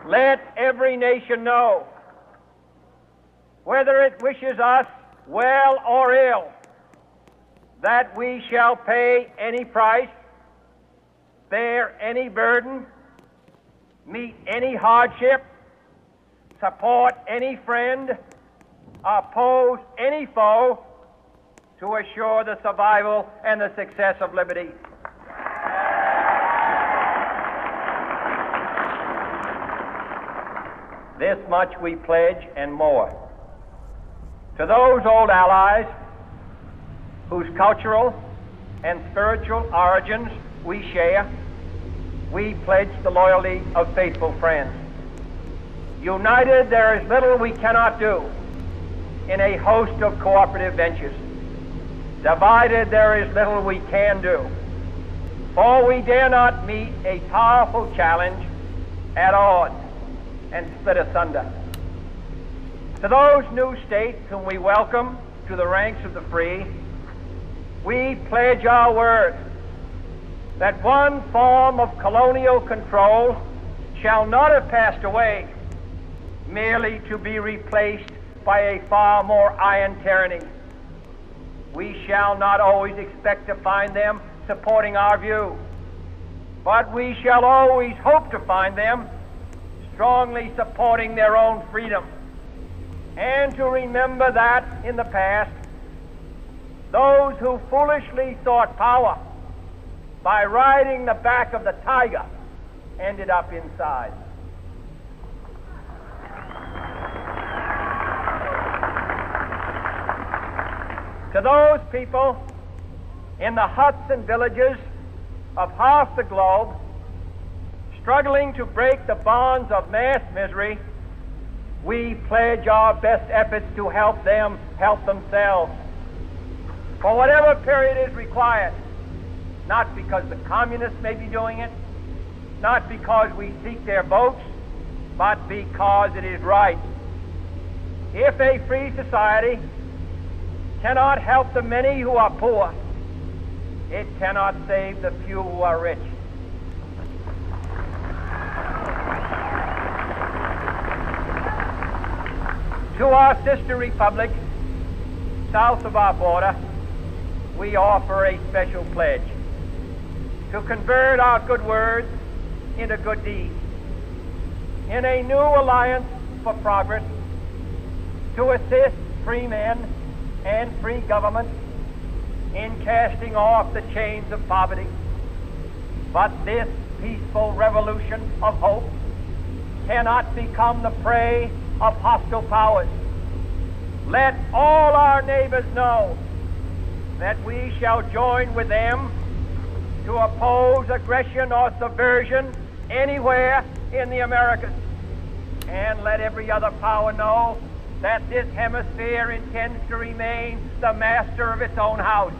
Let every nation know, whether it wishes us well or ill, that we shall pay any price, bear any burden, meet any hardship, support any friend, oppose any foe, to assure the survival and the success of liberty. This much we pledge and more. To those old allies whose cultural and spiritual origins we share, we pledge the loyalty of faithful friends. United, there is little we cannot do in a host of cooperative ventures. Divided, there is little we can do, for we dare not meet a powerful challenge at odds and split asunder. To those new states whom we welcome to the ranks of the free, we pledge our word that one form of colonial control shall not have passed away, merely to be replaced by a far more iron tyranny. We shall not always expect to find them supporting our view, but we shall always hope to find them strongly supporting their own freedom, and to remember that in the past, those who foolishly sought power by riding the back of the tiger ended up inside. To those people in the huts and villages of half the globe struggling to break the bonds of mass misery, we pledge our best efforts to help them help themselves for whatever period is required, not because the communists may be doing it, not because we seek their votes, but because it is right. If a free society cannot help the many who are poor, it cannot save the few who are rich. To our sister republics south of our border, we offer a special pledge to convert our good words into good deeds, in a new alliance for progress, to assist free men and free governments in casting off the chains of poverty. But this peaceful revolution of hope cannot become the prey of hostile powers. Let all our neighbors know that we shall join with them to oppose aggression or subversion anywhere in the Americas. And let every other power know that this hemisphere intends to remain the master of its own house.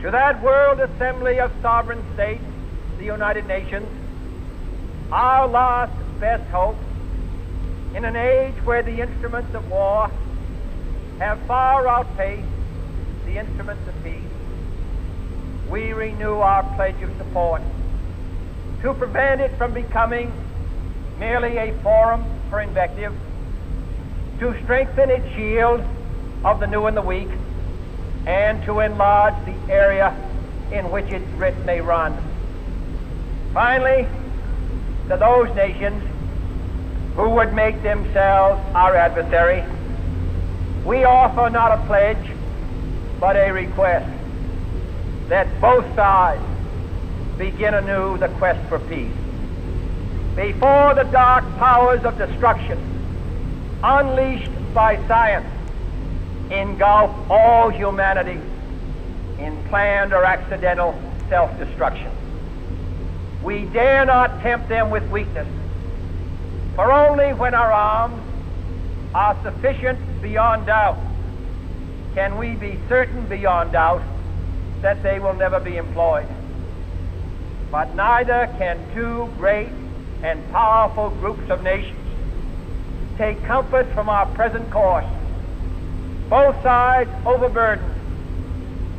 To that World Assembly of Sovereign States, the United Nations, our last best hope, in an age where the instruments of war have far outpaced the instruments of peace, we renew our pledge of support to prevent it from becoming merely a forum for invective, to strengthen its shield of the new and the weak, and to enlarge the area in which its writ may run. Finally, to those nations who would make themselves our adversary, we offer not a pledge, but a request that both sides begin anew the quest for peace. Before the dark powers of destruction, unleashed by science, engulf all humanity in planned or accidental self-destruction, we dare not tempt them with weakness, for only when our arms are sufficient beyond doubt can we be certain beyond doubt that they will never be employed. But neither can two great and powerful groups of nations take comfort from our present course, both sides overburdened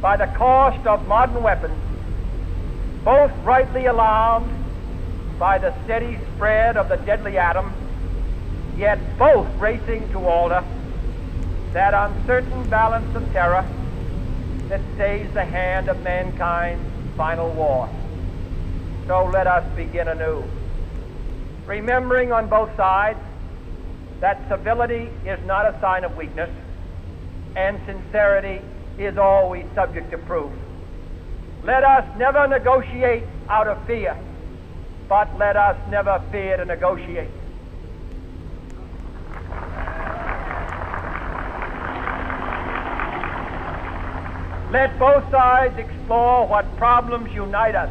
by the cost of modern weapons, both rightly alarmed by the steady spread of the deadly atom, yet both racing to alter that uncertain balance of terror that stays the hand of mankind's final war. So let us begin anew, remembering on both sides that civility is not a sign of weakness, and sincerity is always subject to proof. Let us never negotiate out of fear, but let us never fear to negotiate. Let both sides explore what problems unite us,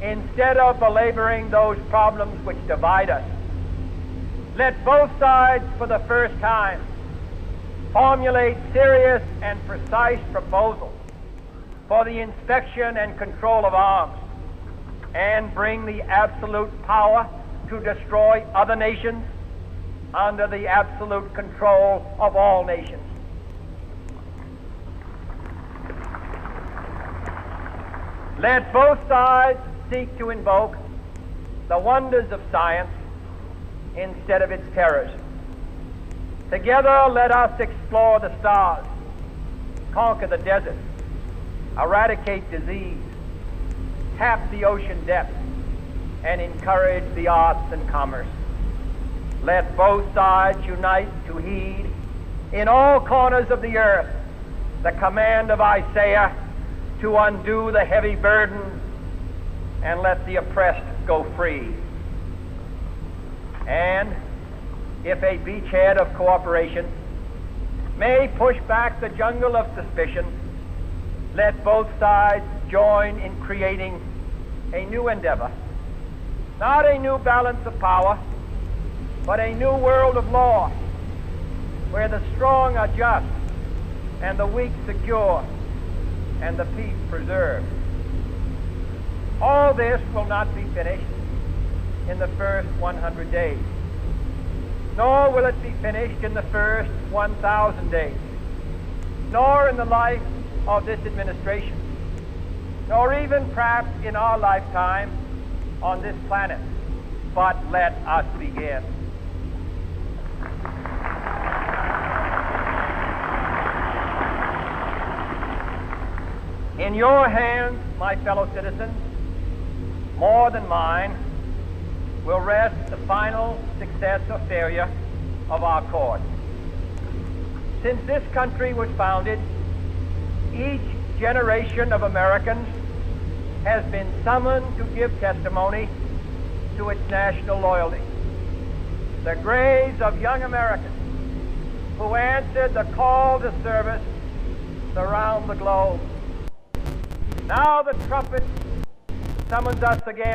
instead of belaboring those problems which divide us. Let both sides, for the first time, formulate serious and precise proposals for the inspection and control of arms, and bring the absolute power to destroy other nations under the absolute control of all nations. Let both sides seek to invoke the wonders of science instead of its terrors. Together, let us explore the stars, conquer the desert, eradicate disease, tap the ocean depths, and encourage the arts and commerce. Let both sides unite to heed in all corners of the earth the command of Isaiah to undo the heavy burden and let the oppressed go free. And if a beachhead of cooperation may push back the jungle of suspicion, let both sides join in creating a new endeavor, not a new balance of power, but a new world of law, where the strong are just and the weak secure and the peace preserved. All this will not be finished in the first 100 days, nor will it be finished in the first 1,000 days, nor in the life of this administration, nor even perhaps in our lifetime on this planet. But let us begin. In your hands, my fellow citizens, more than mine, will rest the final success or failure of our court. Since this country was founded, each generation of Americans has been summoned to give testimony to its national loyalty. The graves of young Americans who answered the call to service surround the globe. Now the trumpet summons us again.